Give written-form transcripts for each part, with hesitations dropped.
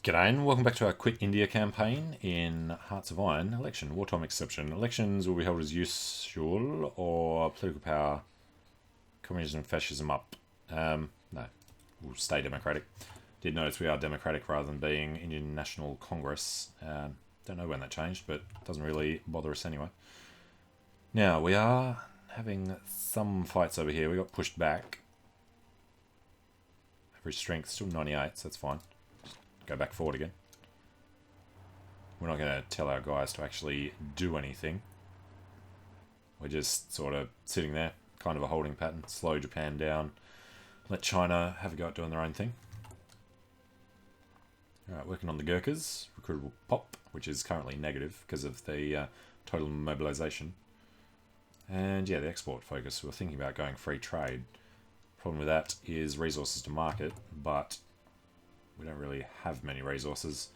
G'day and welcome back to our Quit India campaign in Hearts of Iron. Election, wartime exception. Elections will be held as usual or political power, communism and fascism up. No, we'll stay democratic. Did notice we are democratic rather than being Indian National Congress. Don't know when that changed, but it doesn't really bother us anyway. Now, we are having some fights over here. We got pushed back. Average strength still 98, so that's fine. Go back forward again. We're not going to tell our guys to actually do anything. We're just sort of sitting there, kind of a holding pattern, slow Japan down, let China have a go at doing their own thing. Alright, working on the Gurkhas, recruitable pop, which is currently negative because of the total mobilization. And yeah, the export focus, we're thinking about going free trade. Problem with that is resources to market, but we don't really have many resources,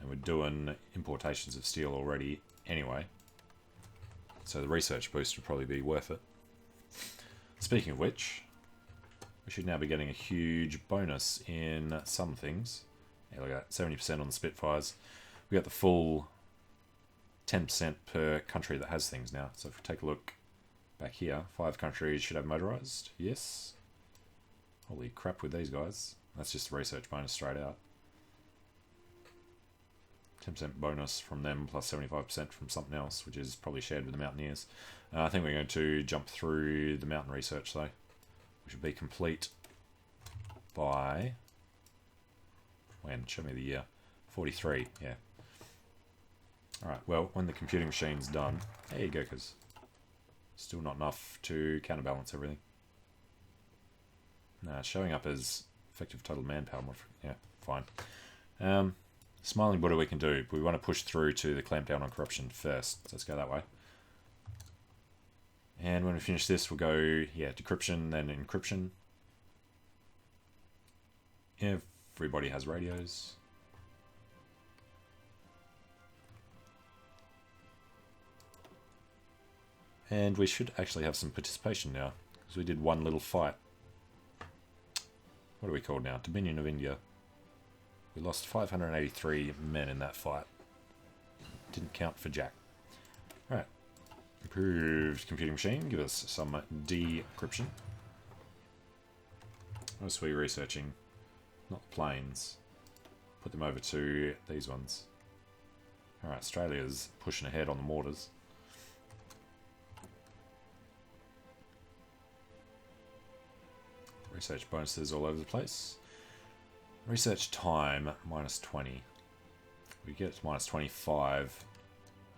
and we're doing importations of steel already anyway. So the research boost would probably be worth it. Speaking of which, we should now be getting a huge bonus in some things. Yeah, look at that, 70% on the Spitfires. We got the full 10% per country that has things now. So if we take a look back here, 5 countries should have motorized. Yes. Holy crap with these guys. That's just a research bonus straight out. 10% bonus from them plus 75% from something else, which is probably shared with the Mountaineers. I think we're going to jump through the mountain research though. We should be complete by... when? Show me the year. 43, yeah. Alright, well, when the computing machine's done... Hey, Gurkhas. Still not enough to counterbalance everything. Nah, showing up as... effective total manpower. Yeah, fine. Smiling Buddha we can do, but we want to push through to the clampdown on corruption first. So let's go that way. And when we finish this, we'll go, yeah, decryption, then encryption. Everybody has radios. And we should actually have some participation now, because we did one little fight. What are we called now? Dominion of India. We lost 583 men in that fight. Didn't count for Jack. Alright. Improved computing machine. Give us some decryption. What else are we researching? Not the planes. Put them over to these ones. Alright, Australia's pushing ahead on the mortars. Research bonuses all over the place. Research time, minus 20. We get to minus 25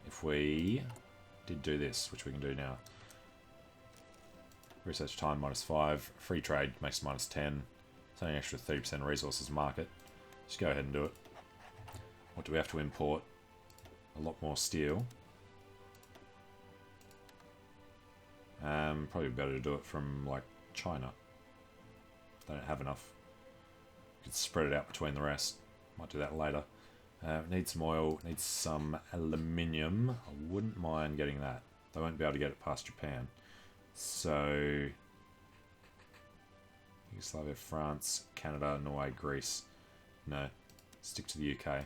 if we did do this, which we can do now. Research time, minus 5. Free trade makes minus 10. It's only an extra 30% resources market. Just go ahead and do it. What do we have to import? A lot more steel. Probably better to do it from, like, China. They don't have enough. Could spread it out between the rest. Might do that later. Need some oil, needs some aluminium. I wouldn't mind getting that. They won't be able to get it past Japan. So Yugoslavia, France, Canada, Norway, Greece. No. Stick to the UK.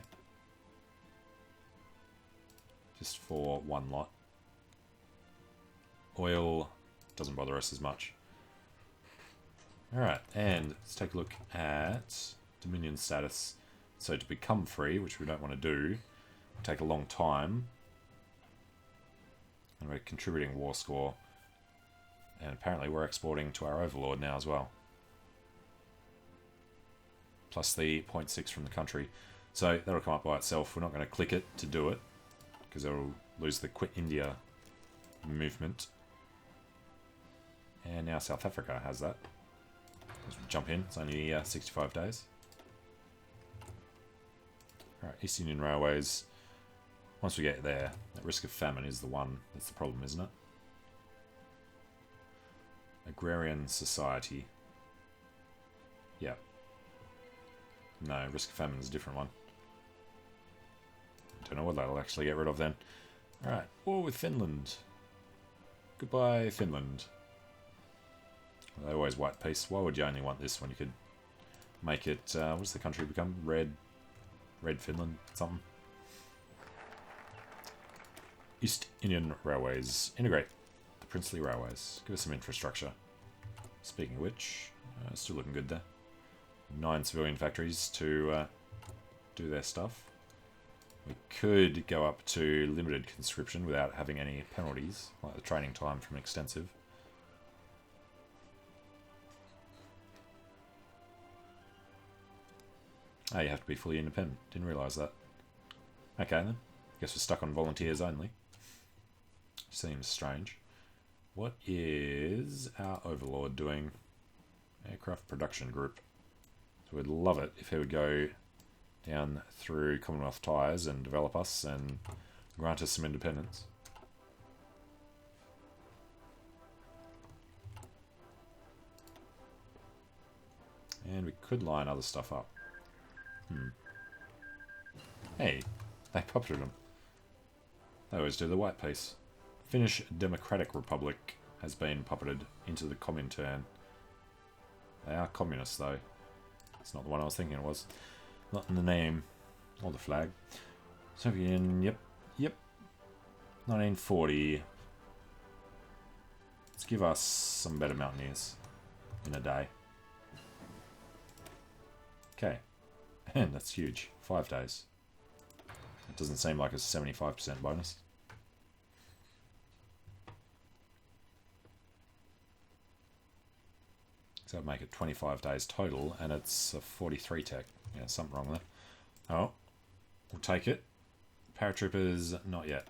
Just for one lot. Oil doesn't bother us as much. Alright, and let's take a look at Dominion status. So to become free, which we don't want to do, will take a long time. And we're contributing war score. And apparently we're exporting to our overlord now as well. Plus the 0.6 from the country. So that'll come up by itself. We're not going to click it to do it, because it'll lose the Quit India movement. And now South Africa has that. Let's jump in, it's only 65 days. Alright, East Indian Railways. Once we get there, that risk of famine is the one that's the problem, isn't it? Agrarian society. Yeah. No, risk of famine is a different one. Don't know what that'll actually get rid of then. Alright, war with Finland. Goodbye, Finland. They always white peace. Why would you only want this when you could make it... what does the country become? Red Red Finland, something. East Indian Railways. Integrate the princely railways. Give us some infrastructure. Speaking of which, still looking good there. 9 civilian factories to do their stuff. We could go up to limited conscription without having any penalties, like the training time from extensive. Oh, you have to be fully independent. Didn't realise that. Okay then. Guess we're stuck on volunteers only. Seems strange. What is our overlord doing? Aircraft production group. So we'd love it if he would go down through Commonwealth ties and develop us and grant us some independence. And we could line other stuff up. Hey, they puppeted them. They always do the white piece. Finnish Democratic Republic has been puppeted into the Comintern. They are communists though. It's not the one I was thinking it was. Not in the name or the flag. Soviet, yep. 1940. Let's give us some better mountaineers in a day. Okay. And that's huge. 5 days. It doesn't seem like a 75% bonus. So that'd make it 25 days total, and it's a 43 tech. Yeah, something wrong there. Oh, we'll take it. Paratroopers, not yet.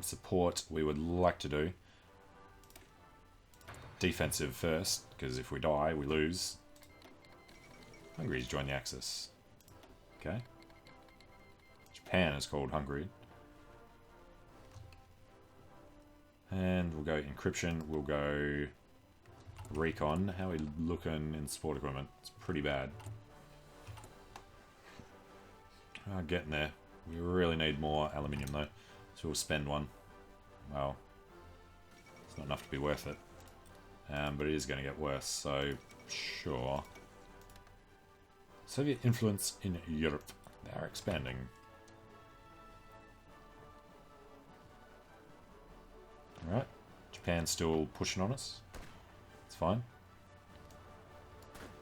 Support, we would like to do. Defensive first, because if we die, we lose. Hungary's joined the Axis. Okay. Japan is called Hungary. And we'll go encryption, we'll go recon. How are we looking in support equipment? It's pretty bad. Oh, getting there. We really need more aluminium though, so we'll spend one. Well, it's not enough to be worth it. But it is going to get worse, so sure. Soviet influence in Europe. They are expanding. Alright. Japan's still pushing on us. It's fine.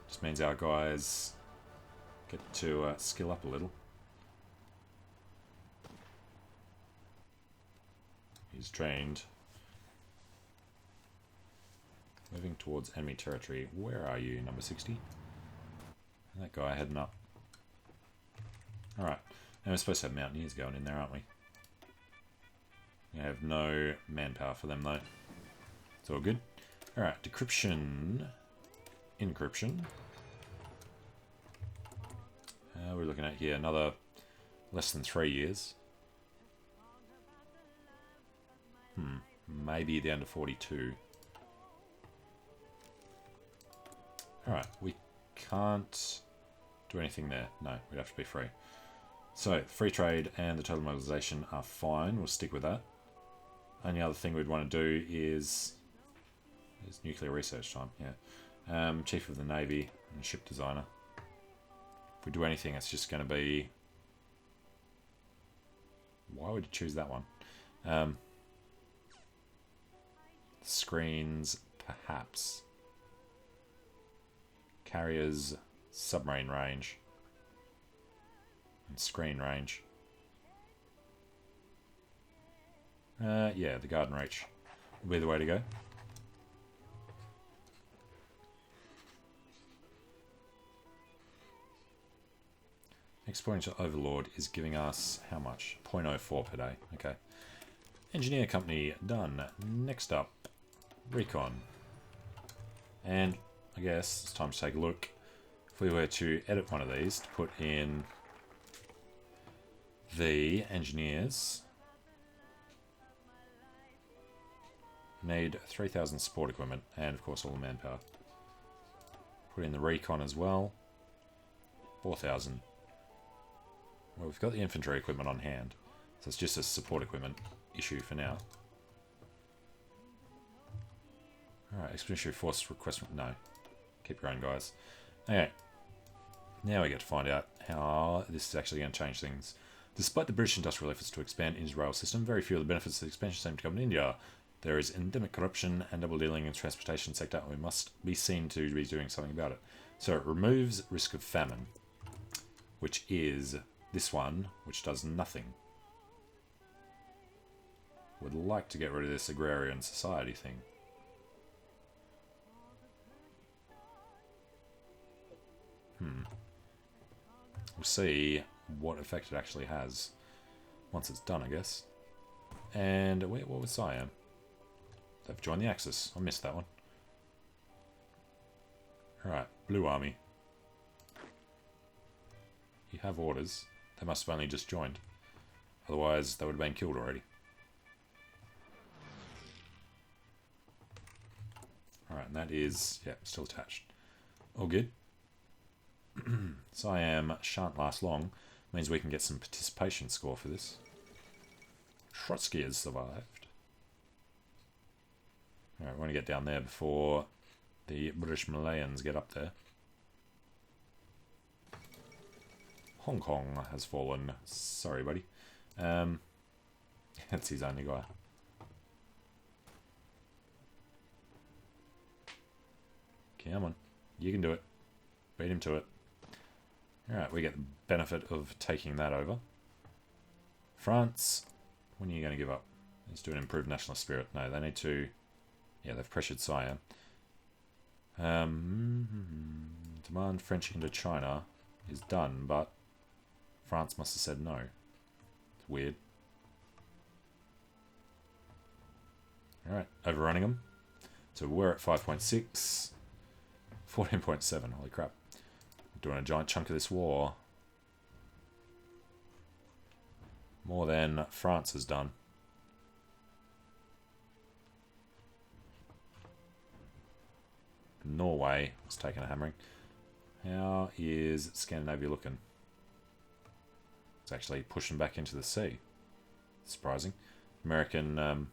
Just means our guys get to skill up a little. He's trained. Moving towards enemy territory. Where are you, number 60? That guy heading up. Alright. And we're supposed to have mountaineers going in there, aren't we? We have no manpower for them, though. It's all good. Alright, decryption. Encryption. We're looking at here another less than 3 years. Maybe the end of 42. Alright, we can't do anything there. No, we'd have to be free. So, free trade and the total mobilization are fine. We'll stick with that. Only other thing we'd want to do is nuclear research time, yeah. Chief of the Navy and ship designer. If we do anything, it's just going to be... Why would you choose that one? Screens, perhaps. Carriers, submarine range. And screen range. Yeah, the garden reach will be the way to go. Exponential Overlord is giving us how much? 0.04 per day. Okay. Engineer company done. Next up, recon. And I guess it's time to take a look. If we were to edit one of these to put in the engineers, need 3,000 support equipment and of course all the manpower. Put in the recon as well, 4,000. Well, we've got the infantry equipment on hand, so it's just a support equipment issue for now. Alright, expeditionary force request. No. Keep your own guys. Okay. Now we get to find out how this is actually going to change things. Despite the British industrial efforts to expand India's rail system, very few of the benefits of the expansion seem to come to India. There is endemic corruption and double dealing in the transportation sector, and we must be seen to be doing something about it. So it removes risk of famine, which is this one, which does nothing. Would like to get rid of this agrarian society thing. We'll see what effect it actually has once it's done, I guess. And wait, what was Siam? They've joined the Axis. I missed that one. Alright, Blue Army. You have orders. They must have only just joined. Otherwise, they would have been killed already. Alright, and that is, yeah, still attached. All good. Siam shan't last long. Means we can get some participation score for this. Trotsky has survived. Alright, we want to get down there before the British Malayans get up there. Hong Kong has fallen. Sorry, buddy. That's his only guy. Come on. You can do it. Beat him to it. Alright, we get the benefit of taking that over. France, when are you going to give up? Let's do an improved national spirit. No, they need to... Yeah, they've pressured Siam. Demand French Indochina is done, but France must have said no. It's weird. Alright, overrunning them. So we're at 5.6. 14.7, holy crap. Doing a giant chunk of this war. More than France has done. Norway has taken a hammering. How is Scandinavia looking? It's actually pushing back into the sea. Surprising. American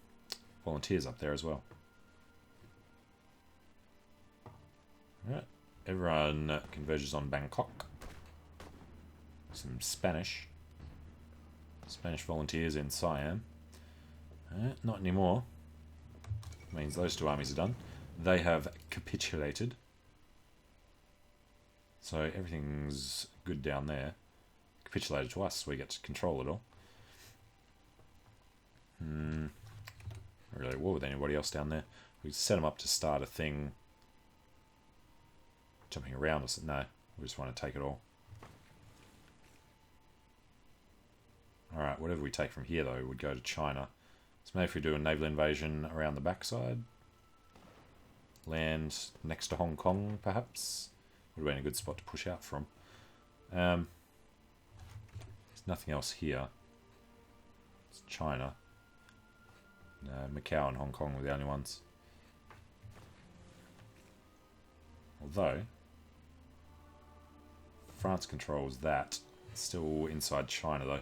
volunteers up there as well. Alright. Everyone converges on Bangkok. Some Spanish. Spanish volunteers in Siam. Not anymore. Means those two armies are done. They have capitulated. So everything's good down there. Capitulated to us, we get to control it all. Not really at war with anybody else down there. We set them up to start a thing. Jumping around us. No, we just want to take it all. Alright, whatever we take from here though would go to China. So maybe if we do a naval invasion around the backside. Land next to Hong Kong, perhaps. Would have been a good spot to push out from. There's nothing else here. It's China. No, Macau and Hong Kong were the only ones. Although, France controls that. It's still inside China though.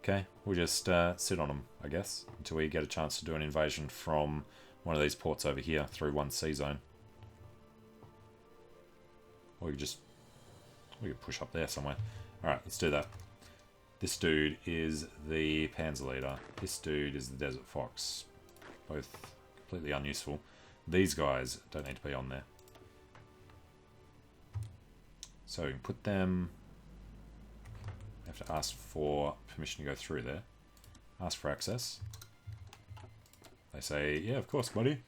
Okay, we'll just sit on them, I guess, until we get a chance to do an invasion from one of these ports over here through one sea zone. Or we could push up there somewhere. Alright, let's do that. This dude is the Panzer leader. This dude is the Desert Fox. Both completely unuseful. These guys don't need to be on there. So we can put them... have to ask for permission to go through there. Ask for access. They say, yeah, of course, buddy.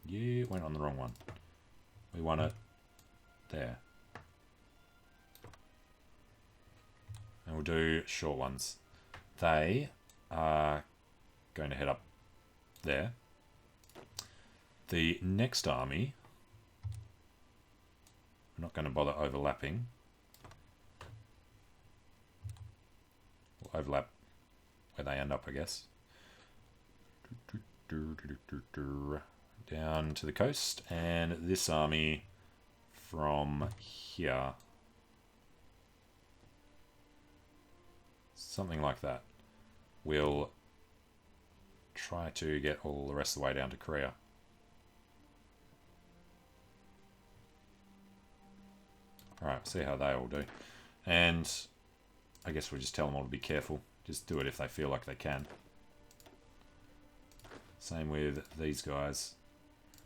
You went on the wrong one. We want it there. And we'll do short ones. They are going to head up there. The next army, we're not going to bother overlapping. We'll overlap where they end up, I guess. Down to the coast, and this army from here. Something like that. We'll try to get all the rest of the way down to Korea. Alright, see how they all do. And I guess we'll just tell them all to be careful. Just do it if they feel like they can. Same with these guys.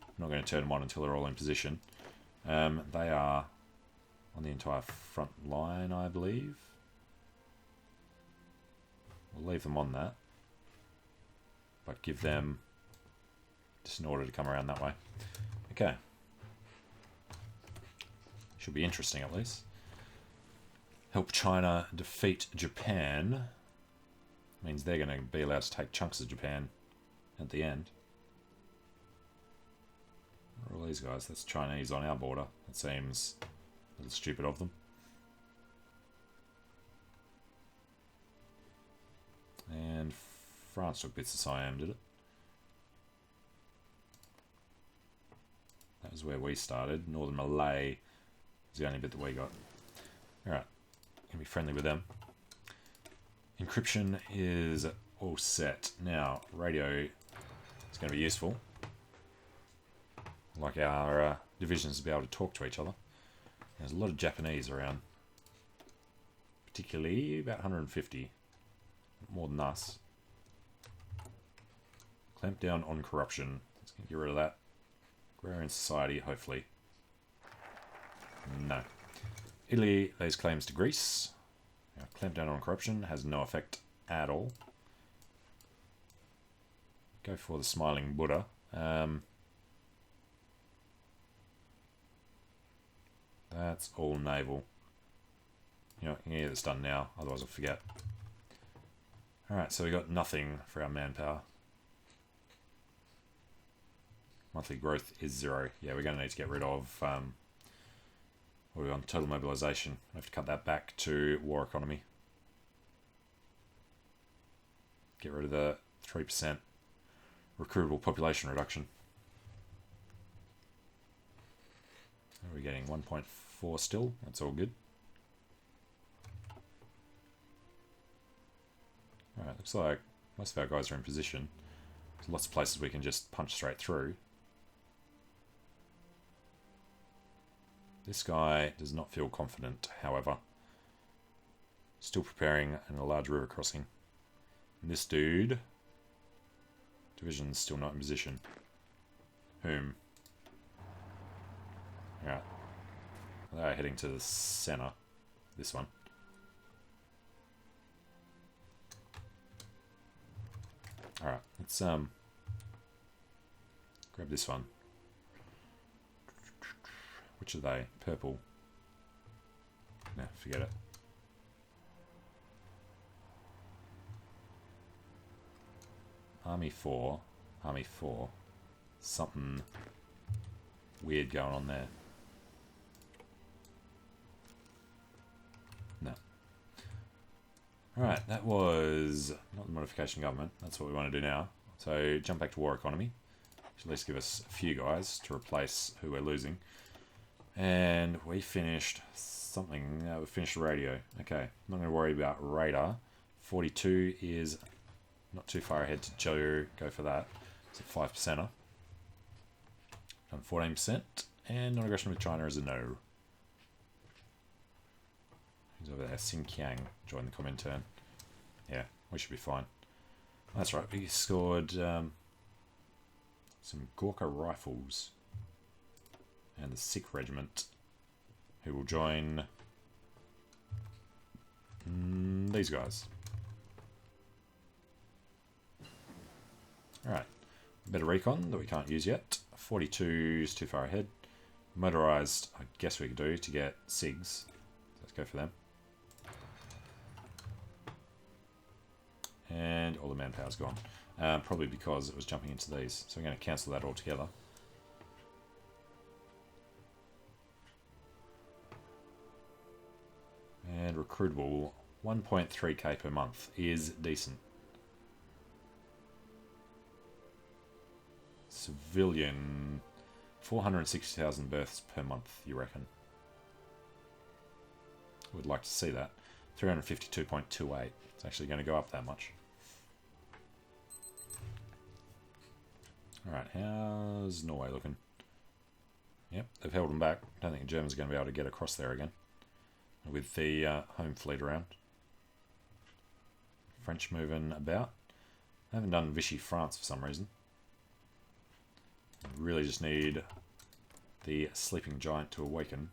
I'm not going to turn them on until they're all in position. They are on the entire front line, I believe. We'll leave them on that. But give them just an order to come around that way. Okay. Should be interesting at least. Help China defeat Japan. Means they're going to be allowed to take chunks of Japan at the end. Where are all these guys? That's Chinese on our border. That seems a little stupid of them. And France took bits of Siam, did it? That was where we started. Northern Malay is the only bit that we got. Alright, gonna be friendly with them. Encryption is all set. Now, radio is going to be useful. Like our divisions to be able to talk to each other. There's a lot of Japanese around. Particularly about 150. More than us. Clamp down on corruption. Let's get rid of that. Agrarian society, hopefully. No. Italy lays claims to Greece. Now, clamp down on corruption has no effect at all. Go for the smiling Buddha. That's all naval. You know, yeah, that's done now, otherwise I'll forget. Alright, so we got nothing for our manpower. Monthly growth is 0. Yeah, we're going to need to get rid of... what are we on? Total mobilisation. We have to cut that back to war economy. Get rid of the 3% recruitable population reduction. Are we getting 1.4 still? That's all good. Alright, looks like most of our guys are in position. There's lots of places we can just punch straight through. This guy does not feel confident, however. Still preparing in a large river crossing. And this dude... Division's still not in position. Whom? Alright. They're heading to the centre. This one. Alright, let's grab this one. Which are they? Purple. No, forget it. Army 4. Army 4. Something weird going on there. No. Alright, that was not the modification government. That's what we want to do now. So jump back to war economy. Which at least give us a few guys to replace who we're losing. And we finished something. We finished radio. Okay, I'm not going to worry about radar. 42 is not too far ahead to go for that. It's a 5%er. Done 14%. And non-aggression with China is a no. Who's over there? Xinjiang joined the Comintern. Yeah, we should be fine. That's right, we scored some Gorkha rifles. And the Sikh regiment, who will join these guys. Alright, a bit of recon that we can't use yet. 42 is too far ahead. Motorised, I guess we could do to get SIGs. Let's go for them. And all the manpower's gone. Probably because it was jumping into these. So we're going to cancel that altogether. And recruitable 1.3k per month is decent. Civilian 460,000 births per month, you reckon? Would like to see that. 352.28. It's actually going to go up that much. Alright, how's Norway looking? Yep, they've held them back. Don't think the Germans are going to be able to get across there again. With the home fleet around. French moving about. I haven't done Vichy France for some reason. I really just need the sleeping giant to awaken.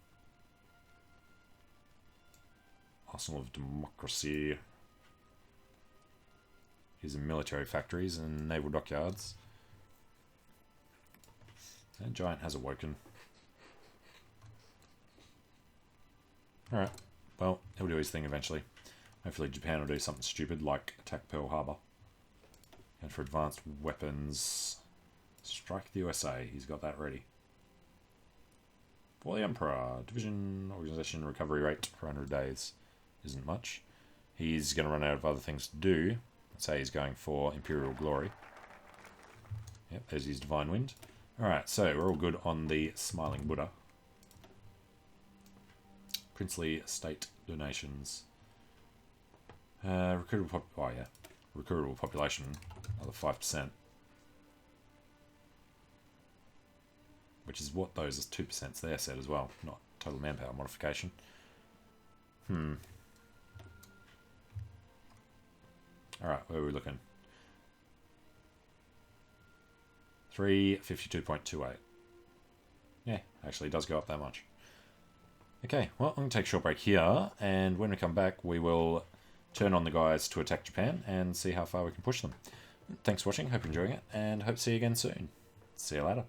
Arsenal of Democracy. Here's in military factories and naval dockyards. That giant has awoken. Alright, well, he'll do his thing eventually. Hopefully Japan will do something stupid like attack Pearl Harbor. And for advanced weapons, strike the USA. He's got that ready. For the Emperor, division organization recovery rate for 100 days. Isn't much. He's going to run out of other things to do. Let's say he's going for Imperial Glory. Yep, there's his Divine Wind. Alright, so we're all good on the Smiling Buddha. Princely State donations. Recruitable population, another 5%. Which is what those 2% there said as well, not total manpower modification. Alright, where are we looking? 352.28. Yeah, actually it does go up that much. Okay, well, I'm going to take a short break here, and when we come back, we will turn on the guys to attack Japan and see how far we can push them. Thanks for watching, hope you're enjoying it, and hope to see you again soon. See you later.